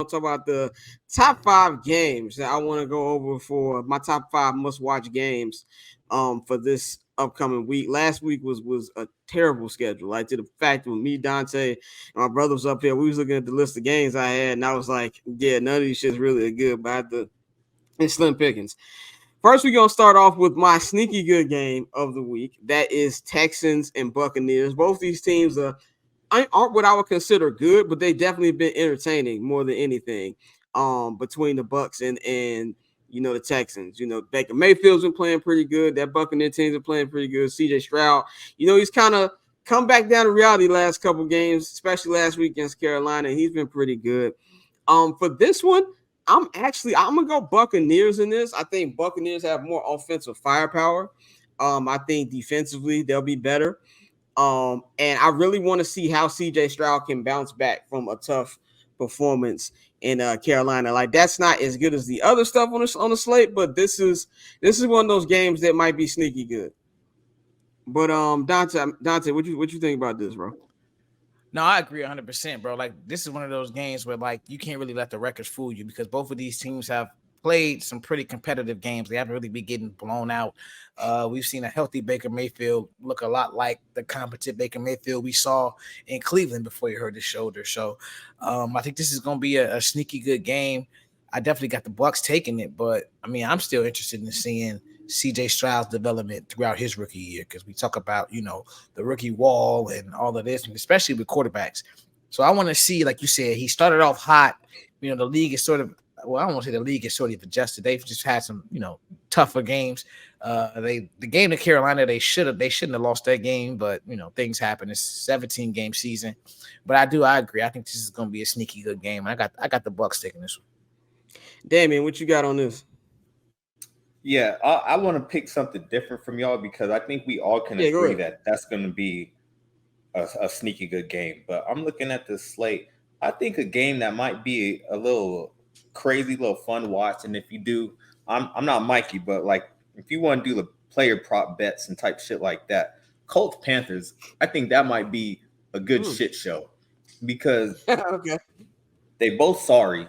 to talk about the top 5 games that I want to go over for my top 5 must-watch games for this upcoming week. Last week was a terrible schedule. Like, to the fact that with me, Dante, and my brother was up here, we was looking at the list of games I had, and I was like, yeah, none of these shit's really good, but I had to, it's slim pickings. First, we're going to start off with my sneaky good game of the week. That is Texans and Buccaneers. Both these teams aren't what I would consider good, but they definitely been entertaining more than anything between the Bucs and the Texans. Baker Mayfield's been playing pretty good. That Buccaneers team's been playing pretty good. CJ Stroud, he's kind of come back down to reality last couple games, especially last week against Carolina. He's been pretty good. For this one, I'm gonna go Buccaneers in this. I think Buccaneers have more offensive firepower. I think defensively they'll be better. And I really want to see how CJ Stroud can bounce back from a tough performance in Carolina. Like, that's not as good as the other stuff on the slate, but this is one of those games that might be sneaky good. But Dante, what you think about this, bro? No, I agree 100%, bro. Like, this is one of those games where, like, you can't really let the records fool you, because both of these teams have played some pretty competitive games. They haven't really been getting blown out. We've seen a healthy Baker Mayfield look a lot like the competent Baker Mayfield we saw in Cleveland before he hurt his shoulder. So I think this is going to be a sneaky good game. I definitely got the Bucs taking it, but I mean, I'm still interested in seeing CJ Stroud's development throughout his rookie year, because we talk about, the rookie wall and all of this, especially with quarterbacks. So I want to see, like you said, he started off hot. The league is sort of, well, I don't want to say the league is sort of adjusted. They've just had some, tougher games. The game to Carolina, they shouldn't have lost that game, but things happen. It's a 17-game season. But I agree. I think this is going to be a sneaky good game. I got the Bucs taking this one. Damien, what you got on this? Yeah, I want to pick something different from y'all, because I think we all can agree that that's going to be a sneaky good game. But I'm looking at this slate. I think a game that might be a little crazy, little fun watch. And if you do, I'm not Mikey, but like, if you want to do the player prop bets and type shit like that, Colts Panthers, I think that might be a good shit show, because they both sorry,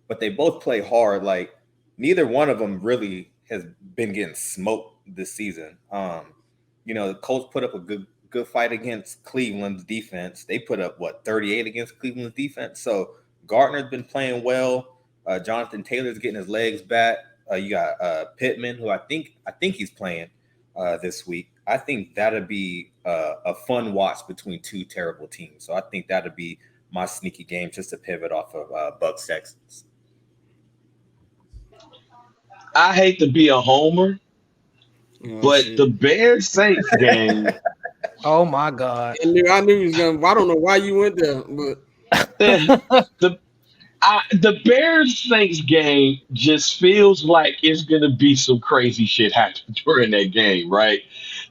but they both play hard. Like, neither one of them really has been getting smoked this season. The Colts put up a good fight against Cleveland's defense. They put up 38 against Cleveland's defense. So Gardner's been playing well. Jonathan Taylor's getting his legs back. You got Pittman, who I think he's playing this week. I think that'd be a fun watch between two terrible teams. So I think that'd be my sneaky game, just to pivot off of Bucs Texans. I hate to be a homer, but the Bears Saints game. Oh my God! I knew he was gonna. I don't know why you went there, but the Bears Saints game just feels like it's gonna be some crazy shit happen during that game, right?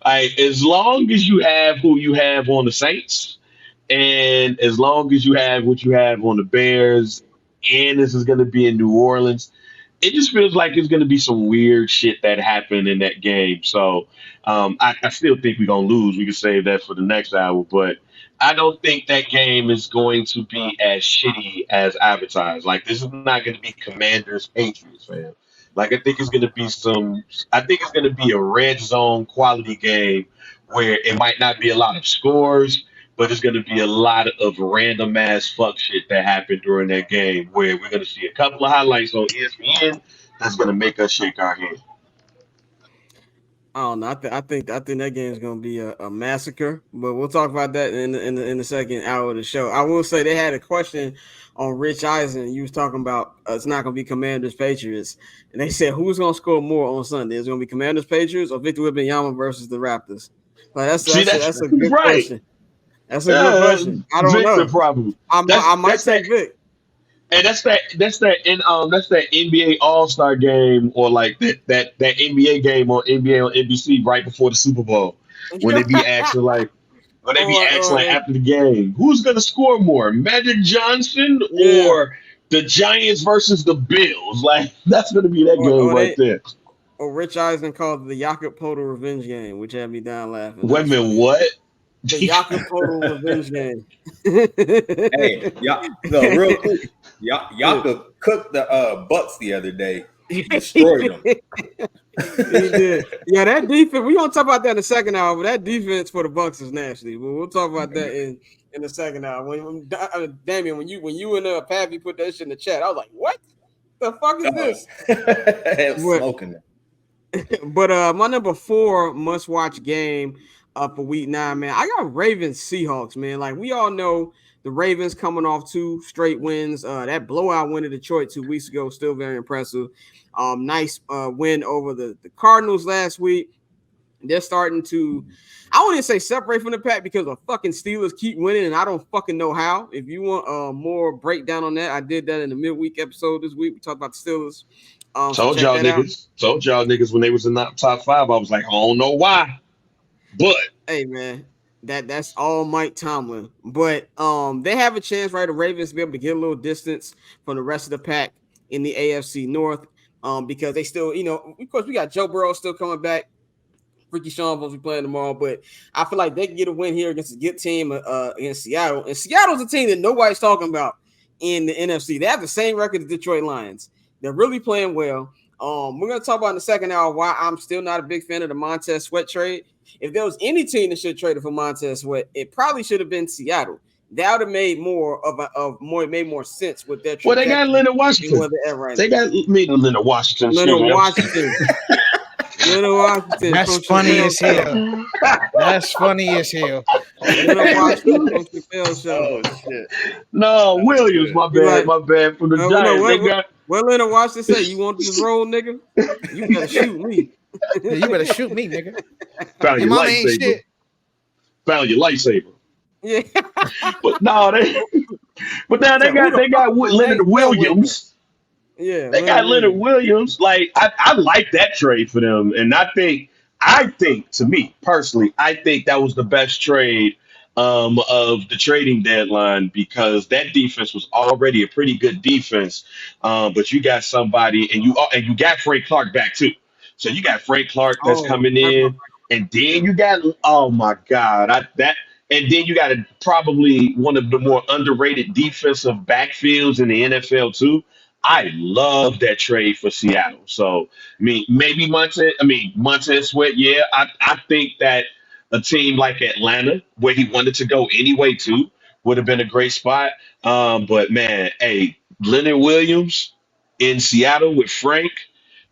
As long as you have who you have on the Saints, and as long as you have what you have on the Bears, and this is gonna be in New Orleans, it just feels like it's going to be some weird shit that happened in that game. So I still think we're going to lose. We can save that for the next hour. But I don't think that game is going to be as shitty as advertised. Like, this is not going to be Commanders Patriots, man. Like, I think it's going to be a red zone quality game where it might not be a lot of scores, but it's going to be a lot of random ass fuck shit that happened during that game, where we're going to see a couple of highlights on ESPN that's going to make us shake our head. I don't know. I think that game is going to be a massacre, but we'll talk about that in the second hour of the show. I will say they had a question on Rich Eisen. You was talking about it's not going to be Commanders Patriots, and they said who's going to score more on Sunday? Is it going to be Commanders Patriots or Victor Wembanyama versus the Raptors? Like, that's a good question. That's a good question. I don't know. Probably. I might say Vic. And that's that NBA All-Star game, or like that NBA game on NBA on NBC right before the Super Bowl, when they be asking after the game, who's gonna score more, Magic Johnson or the Giants versus the Bills? Like, that's gonna be that game right there. Or Rich Eisen called it the Jakob Poeltl revenge game, which had me down laughing. Wait a minute, what? The Jakob Poeltl revenge game. Hey, real quick. Y'all cooked the Bucks the other day. He destroyed them. He did. Yeah, that defense. We gonna talk about that in the second hour, but that defense for the Bucks is nasty. But we'll talk about that in the second hour. When Damien, when you and Pappy put that shit in the chat, I was like, "What the fuck is this?" It was smoking it. But my number 4 must-watch game for week 9, man. I got Ravens Seahawks, man. Like we all know, the Ravens coming off 2 straight wins. That blowout win in Detroit 2 weeks ago, still very impressive. Nice win over the Cardinals last week. They're starting to, I wouldn't say separate from the pack because the fucking Steelers keep winning, and I don't fucking know how. If you want more breakdown on that, I did that in the midweek episode this week. We talked about the Steelers. Told y'all niggas when they was in the top 5, I was like, I don't know why. But hey man, that's all Mike Tomlin. But they have a chance, right? The Ravens to be able to get a little distance from the rest of the pack in the AFC North. Because they still, of course, we got Joe Burrow still coming back. Ricky Sean will be playing tomorrow, but I feel like they can get a win here against a good team against Seattle. And Seattle's a team that nobody's talking about in the NFC. They have the same record as Detroit Lions. They're really playing well. We're going to talk about in the second hour why I'm still not a big fan of the Montez Sweat trade. If there was any team that should trade for Montez Sweat, it probably should have been Seattle. That would have made more sense with their trade. Well, they got Leonard Washington. They got Leonard Washington. Leonard Washington. That's funny as hell. That's funny as hell. Oh shit! No, Williams, my bad from the Giants. What Leonard Washington say? You want this role, nigga? You better shoot me. Yeah, you better shoot me, nigga. Found your lightsaber. Found your lightsaber. Yeah. But now they got Leonard Williams. Yeah, they got Leonard Williams. Like I like that trade for them, and I think to me personally, I think that was the best trade of the trading deadline because that defense was already a pretty good defense. But you got somebody, and you got Frank Clark back too. So you got Frank Clark that's coming in, and then you got and then you got probably one of the more underrated defensive backfields in the NFL too. I love that trade for Seattle. So, I mean, maybe Montez Sweat, yeah. I think that a team like Atlanta, where he wanted to go anyway too, would have been a great spot. But man, hey, Leonard Williams in Seattle with Frank,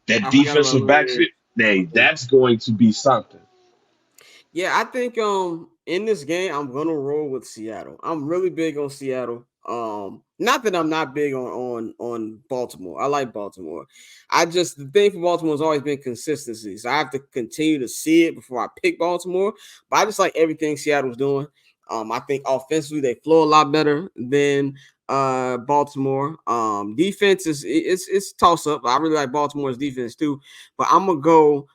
that defensive backfield, that's going to be something. Yeah, I think in this game I'm gonna roll with Seattle. I'm really big on Seattle. Not that I'm not big on Baltimore. I like Baltimore. The thing for Baltimore has always been consistency. So I have to continue to see it before I pick Baltimore. But I just like everything Seattle's doing. I think offensively they flow a lot better than Baltimore. Defense it's toss up. I really like Baltimore's defense too. But I'm gonna go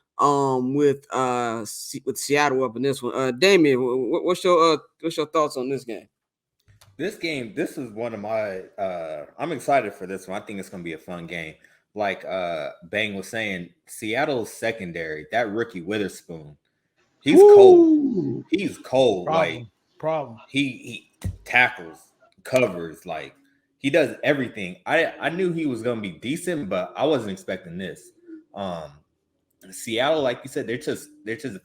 with Seattle up in this one. Damien, what's your thoughts on this game? This is one of my I'm excited for this one. I think it's gonna be a fun game. Like Bang was saying, Seattle's secondary, that rookie Witherspoon, he's cold. He's cold. Problem. He tackles, covers, like he does everything. I knew he was gonna be decent, but I wasn't expecting this. Seattle, like you said, they're just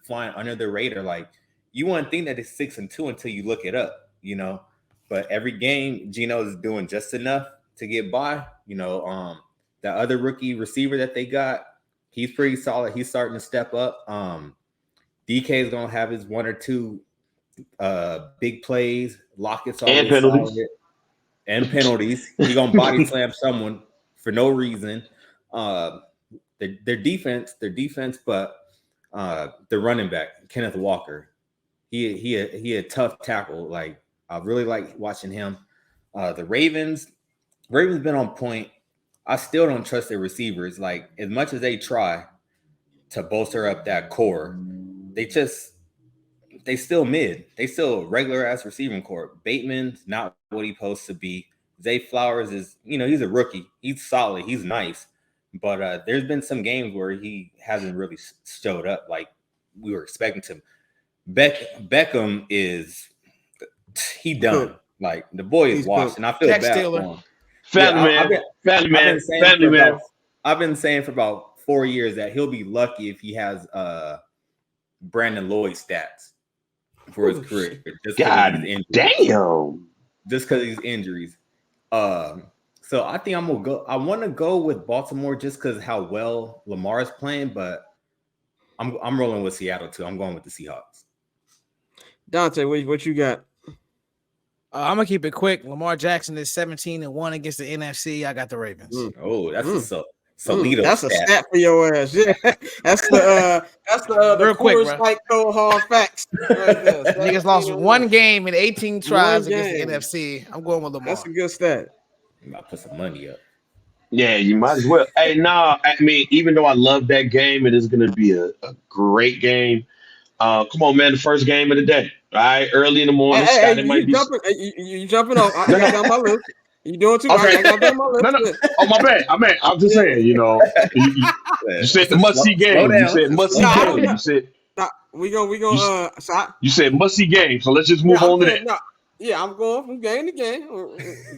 flying under the radar. Like you wouldn't think that it's 6-2 until you look it up, But every game, Geno is doing just enough to get by. The other rookie receiver that they got, he's pretty solid. He's starting to step up. DK is going to have his 1 or 2 big plays. Lockett's always solid. And penalties. He's going to body slam someone for no reason. Their defense, but the running back, Kenneth Walker, he a tough tackle. Like, I really like watching him. The Ravens been on point. I still don't trust their receivers. Like, as much as they try to bolster up that core, they still mid. They still regular ass receiving core. Bateman's not what he's supposed to be. Zay Flowers is, he's a rookie. He's solid. He's nice. But there's been some games where he hasn't really showed up like we were expecting to. Beckham is... he done. Like the boy is washed, and I feel bad for him. I've been saying for about 4 years that he'll be lucky if he has Brandon Lloyd stats for his career. God damn. Just because of these injuries. So I think I'm gonna go. I want to go with Baltimore just because how well Lamar is playing, but I'm rolling with Seattle too. I'm going with the Seahawks. Dante, what you got? I'm gonna keep it quick. Lamar Jackson is 17-1 against the NFC. I got the Ravens. Oh, that's a Solido. That's a stat for your ass. Yeah, that's the quick, like cold hard facts. Right there. Niggas lost one game in 18 tries against the NFC. I'm going with Lamar. That's a good stat. I'll put some money up. Yeah, you might as well. Hey, I mean, even though I love that game, it is going to be a great game. Come on, man, the first game of the day. All right, early in the morning. You jumping off. I got down my list. You doing too much. Okay. I got down my list. No. Oh, my bad. I'm just saying, you said the must-see game. You said must-see game. You said... We gonna you said must-see game, so let's just move on to that. Yeah, I'm going from game to game.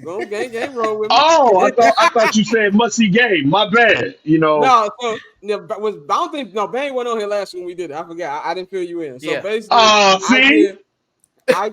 Going game, roll with me. Oh, I thought you said must-see game. My bad. No, so I don't think Bang went on here last when we did it. I forgot. I didn't fill you in. So basically, I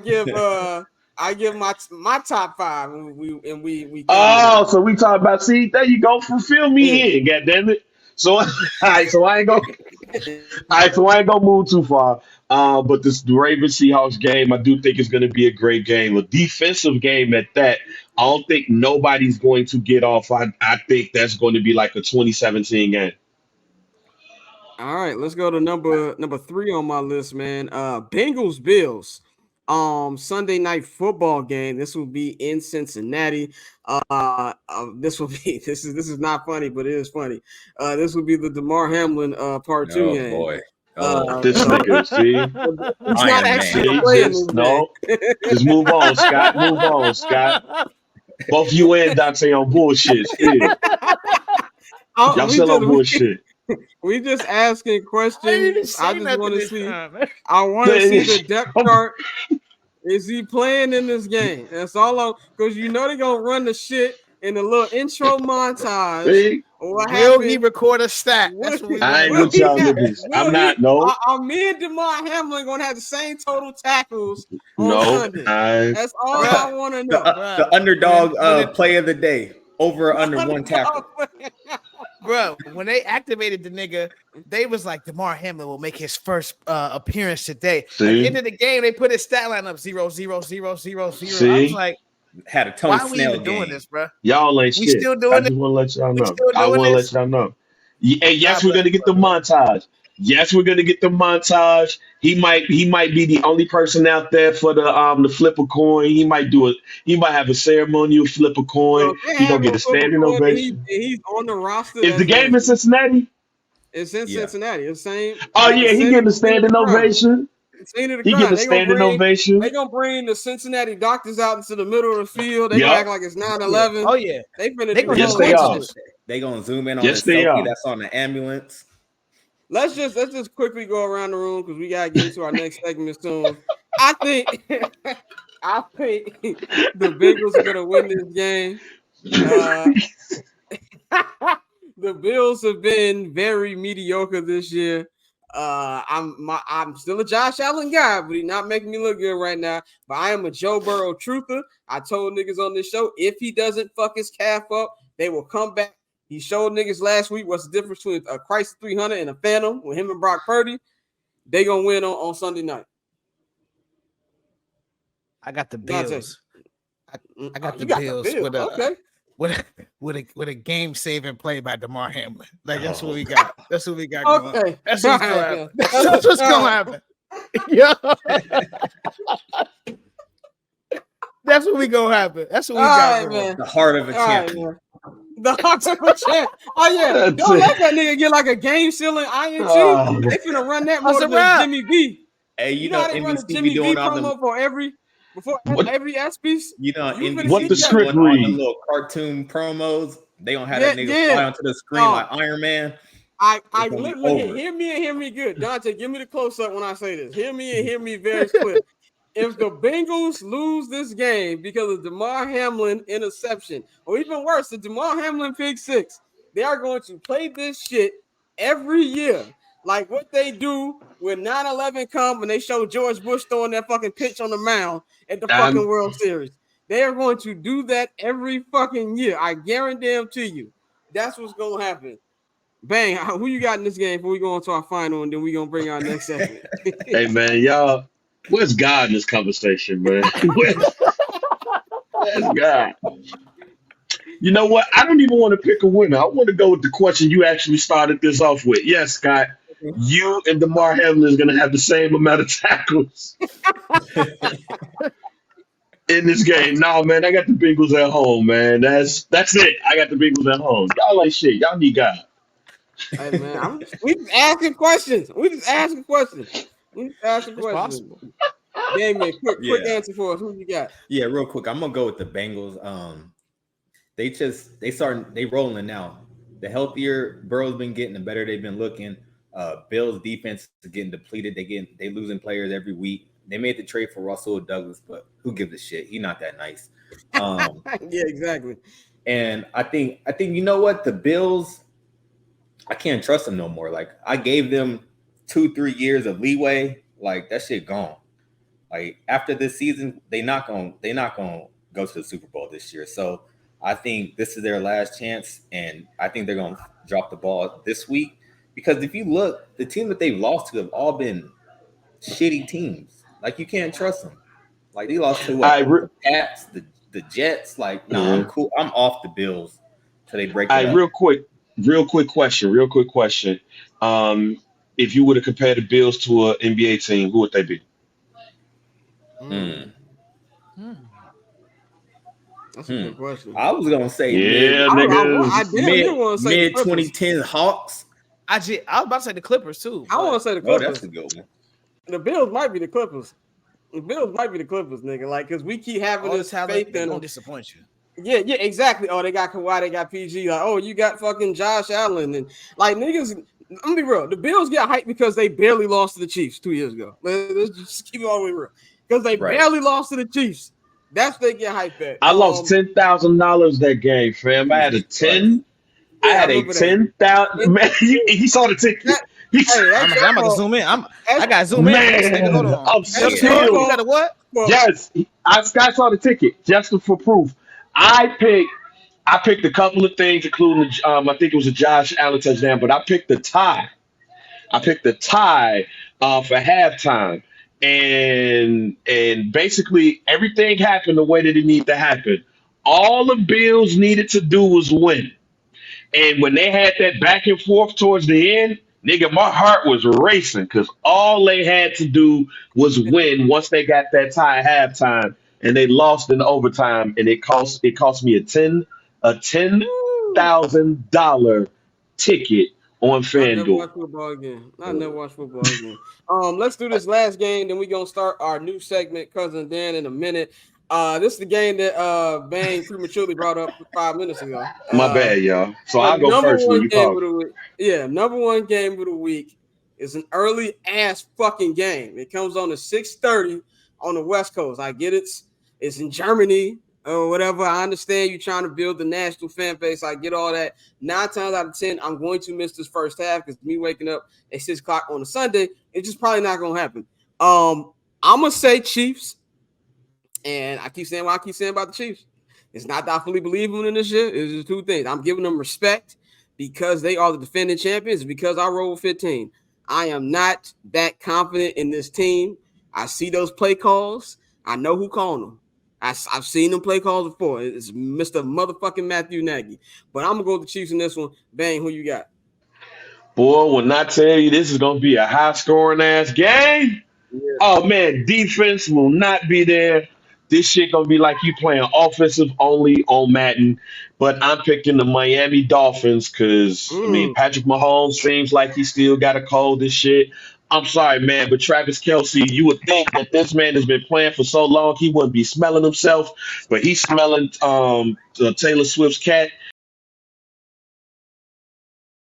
give my top five, and we. Oh, so we talk about. See, there you go. Fulfill me in. God damn it. So, I ain't gonna move too far. But the Ravens Seahawks game, I do think is going to be a great game, a defensive game at that. I don't think nobody's going to get off. I think that's going to be like a 2017 game. All right, let's go to number 3 on my list, man. Bengals Bills. Sunday night football game. This will be in Cincinnati. This is not funny, but it is funny. This will be the DeMar Hamlin part 2 game. Boy. This nigga, see? He's not actually playing. Just move on, Scott. Move on, Scott. Both you and Dante on bullshit. Y'all still on bullshit. We just asking questions. I just want to see. I want to see the depth chart. Is he playing in this game? That's all. Because they're gonna run the shit in a little intro montage. See? Will he record a stat? I ain't with y'all niggas. I'm not. No. Me and DeMar Hamlin gonna have the same total tackles on Sunday. That's all I want to know. The underdog play of the day. Over or under one tackle. Bro, when they activated the nigga, they was like, DeMar Hamlin will make his first appearance today. At the end of the game, they put his stat line up 0, 0, 0, 0, 0. I was like, had a Tony why are we even doing this, bro? Y'all ain't shit. Still doing I just want to let y'all know. I want to let y'all know. And yes, we're gonna get the montage. Yes, we're gonna get the montage. He might be the only person out there for the flip a coin. He might do it. He might have a ceremonial flip a coin. He gonna get a standing ovation. He's on the roster. Is the game in Cincinnati? It's in Cincinnati. It's the same. Oh yeah, he getting a standing ovation. He getting a standing ovation. They gonna bring the Cincinnati doctors out into the middle of the field. They gonna act like it's 9/11. Oh yeah, they gonna zoom in on the selfie that's on the ambulance. Let's just quickly go around the room because we gotta get into our next segment soon. I think the Bengals are gonna win this game. The Bills have been very mediocre this year. I'm still a Josh Allen guy, but he's not making me look good right now. But I am a Joe Burrow truther. I told niggas on this show, if he doesn't fuck his calf up, they will come back. He showed niggas last week what's the difference between a Chrysler 300 and a Phantom with him and Brock Purdy. They gonna win on Sunday night. I got the Bills. I got the Bills with a game saving play by DeMar Hamlin. Like that's what we got. That's what we got going. That's what's gonna happen. That's what's gonna happen. Yeah. That's what we gonna happen. That's what we got. Man. The heart of a champion. The heart of a champ. Oh yeah. Don't let that nigga get like a game sealing ING. They finna run that more than Jimmy V. Hey, you know they run a Jimmy V promo for every S piece. What the script read? The little cartoon promos. They gonna have that nigga fly onto the screen like Iron Man. I hear me good. Dante, give me the close up when I say this. Hear me very clear. if the Bengals lose this game because of DeMar Hamlin interception, or even worse, the DeMar Hamlin pick six, they are going to play this shit every year. Like what they do when 9/11 come when they show George Bush throwing that fucking pitch on the mound at the fucking World Series. They are going to do that every fucking year. I guarantee to you. That's what's going to happen. Bang, who you got in this game before we go on to our final, and then we're going to bring our next segment. Hey, man, y'all, where's God in this conversation, man? Where's God? You know what? I don't even want to pick a winner. I want to go with the question you actually started this off with. Yes, Scott, you and DeMar Hamlin is going to have the same amount of tackles in this game. No, man, I got the Bengals at home, man. That's it. I got the Bengals at home. Y'all ain't shit. Y'all need God. Hey, man, we just asking questions. Yeah, man, quick answer for us. Who you got? Yeah, real quick. I'm gonna go with the Bengals. They rolling now. The healthier Burrow's been getting, the better they've been looking. Bills defense is getting depleted. They losing players every week. They made the trade for Russell Douglas, but who gives a shit? He's not that nice. Yeah, exactly. And I think you know what? The Bills, I can't trust them no more. Like I gave them 2-3 years of leeway. Like that shit gone. Like after this season, they not gonna go to the Super Bowl this year. So I think this is their last chance, and I think they're gonna drop the ball this week. Because if you look, the team that they've lost to have all been shitty teams. Like you can't trust them. Like they lost to the Pats, the Jets. Like no, I'm cool. I'm off the Bills till they break. Real quick question. If you were to compare the Bills to an NBA team, who would they be? That's a good question. I was gonna say mid 2010 Hawks. I was about to say the Clippers too. I want to say the Clippers. Oh, that's a good one. The Bills might be the Clippers. Nigga. Like, because we keep having this faith in them. Don't disappoint you. Yeah, exactly. Oh, they got Kawhi, they got PG. Like, oh, you got fucking Josh Allen. And like niggas, I'm gonna be real. The Bills get hyped because they barely lost to the Chiefs 2 years ago. Let's just keep it all the way real. Because they barely lost to the Chiefs. That's what they get hyped at. I lost $10,000 that game, fam. I had a 10. I had a 10,000. Man, he saw the ticket. I'm about to zoom in. I got to zoom in. Man, I'm still. You got a what? Yes, I saw the ticket just for proof. I picked a couple of things, including I think it was a Josh Allen touchdown, but I picked the tie. For halftime, and basically everything happened the way that it needed to happen. All the Bills needed to do was win. And when they had that back and forth towards the end, nigga, my heart was racing because all they had to do was win once they got that tie at halftime, and they lost in overtime, and it cost me a $10,000 ticket on FanDuel. I never watch football again. Let's do this last game, then we're gonna start our new segment, Cousin Dan, in a minute. This is the game that Bang prematurely brought up 5 minutes ago. My bad, y'all. So I'll go first when you talk. Number one game of the week is an early ass fucking game. It comes on at 6:30 on the West Coast. I get it's in Germany or whatever. I understand you trying to build the national fan base. I get all that. 9 times out of 10, I'm going to miss this first half because me waking up at 6 o'clock on a Sunday, it's just probably not gonna happen. I'm gonna say Chiefs. And I keep saying what I keep saying about the Chiefs. It's not that I fully believe them in this shit. It's just 2 things. I'm giving them respect because they are the defending champions, because I roll 15. I am not that confident in this team. I see those play calls. I know who called them. I've seen them play calls before. It's Mr. motherfucking Matthew Nagy. But I'm going to go with the Chiefs in this one. Bang, who you got? Boy, when I tell you this is going to be a high-scoring ass game, oh, man, defense will not be there. This shit gonna be like you playing offensive only on Madden, but I'm picking the Miami Dolphins because Patrick Mahomes seems like he still got a cold and shit. I'm sorry, man, but Travis Kelce, you would think that this man has been playing for so long he wouldn't be smelling himself, but he's smelling Taylor Swift's cat.